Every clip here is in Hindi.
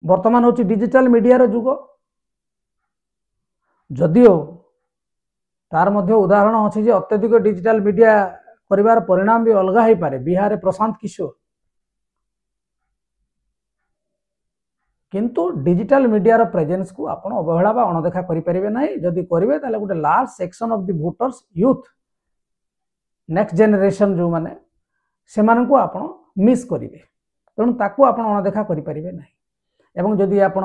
वर्तमान हूँ डिजिटल मीडिया जुग जदिओ तार मध्य उदाहरण अच्छी जे अत्यधिक डिजिटल मीडिया करिवार परिणाम भी अलग हो पारे। बिहार प्रशांत किशोर किंतु डिजिटल मीडिया प्रेजेंस को आपण अवहेला बा अणदेखा करें ना। जदि करेंगे ताले गोटे large section of the voters youth next generation जो माने से मानकु आपण मिस करेंगे तेणु ताकू आपण अणदेखा करें ना। एवं जदि आपण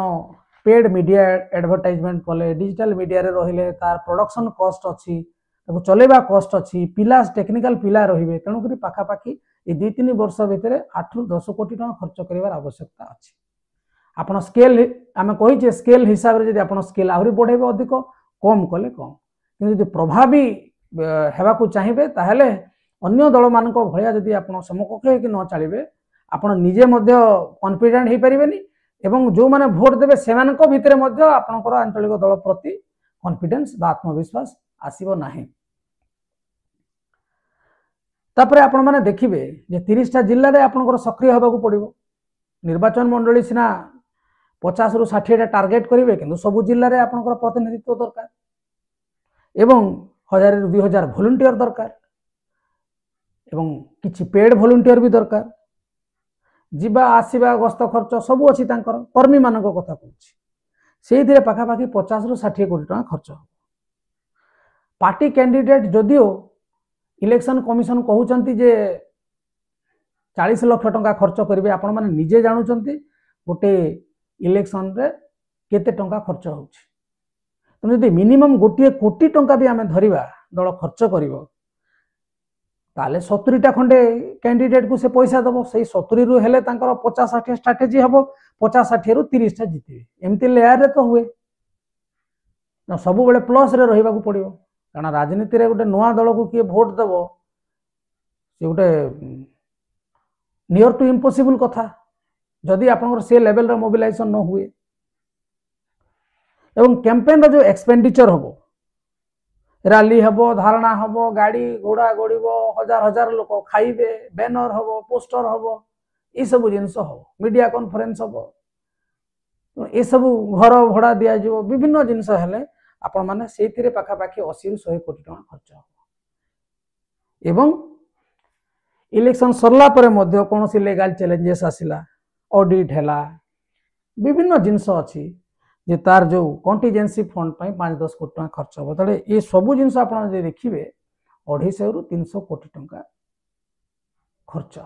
पेड मीडिया एडवर्टाइजमेंट कले डिजिटल मीडिया रे रहिले तार प्रोडक्शन कॉस्ट अच्छी ताको चलेबा कॉस्ट अच्छी पिला टेक्निकल पिला रहिबे तेणु करी पाखापाखी ए 2-3 वर्ष भितर 8 ରୁ 10 कोटी टका खर्च करिवार आवश्यकता अच्छी। आपण स्केल आमे कहिजे स्केल हिसाब रे जदि आपण स्केल आहुरी बढ़ेबे अधिक कम कले कम किंतु जदि प्रभावी हेबा को चाहिबे ताहेले अन्य दल मानक भलिया जदि आपण समकक्ष कि न चलिबे आपण निजे मध्य कॉन्फिडेंट हे परिबेनी एवं जो माने भोट देबे सेमानक भितरे मध्य आपनकर आंचलिक दल प्रति कॉन्फिडेंस बा आत्मविश्वास आसीबो नाही। तापरे आपण माने देखिबे जे 30 टा जिल्ला रे आपनकर सक्रिय होबाकू पड़िबो। निर्वाचन मंडली सिना 50 ରୁ 60 टा टार्गेट करिवे किंतु सब जिल्ला रे आपनकर प्रतिनिधित्व दरकार एवं 1000 ରୁ 2000 वॉलंटियर दरकार एवं किछि पेड वॉलंटियर भी दरकार जीवा आसीबा गस्त खर्च सब अच्छी कर्मी मान कथा कहूँ से पाखापाखि 50 ରୁ 60 कोटी टका खर्च हो। पार्टी कैंडिडेट जदिओ इलेक्शन कमिशन कहउचंती जे 40 लाख टका खर्च करेंगे आपण माने निजे जानुचंती गोटे इलेक्शन रे केते टका खर्च होउछि। तेणु यदि मिनिमम गोटे कोटी टका भी आमे धरिबा दल खर्च करिवो ताले 70टा खंडे कैंडिडेट को से पैसा दबो से 70 रु हेले तांकर 50-60 स्ट्रेटेजी हबो 50-60 ରୁ 30 टा जितबे एमती लेयर रे तो हुए ना सब बेले प्लस रे रहिबा को पड़िबो कारण राजनीति रे गोटे नवा दल को किए वोट दबो से गोटे नियर टू इम्पॉसिबल कथा जदि आपनकर से लेवल रे मोबिलाइजेशन न हुए एवं कैंपेन रो जो एक्सपेंडिचर हबो रैली हबो धारणा हबो गाड़ी घोड़ा गड़ब हजार हजार लोक खाइबे बैनर हबो पोस्टर हबो ये सब जिनस हबो मीडिया कॉन्फ्रेंस हबो ये सब घर भड़ा दिया जो विभिन्न जिनस हेले आपण माने सेथिरे पाखापाखि 80 ରୁ 100 कोटी टका खर्च हबो। एवं इलेक्शन सरला परे मध्य कोनोसी लीगल चैलेंजेस आसिला ऑडिट हैला विभिन्न जिनस अछि जे तार जो कंटीजेंसी फंड 5-10 कोटी टका खर्च हो तले ये सब जिनस आपण जे देखिबे 250 ରୁ 300 कोटी टका खर्च।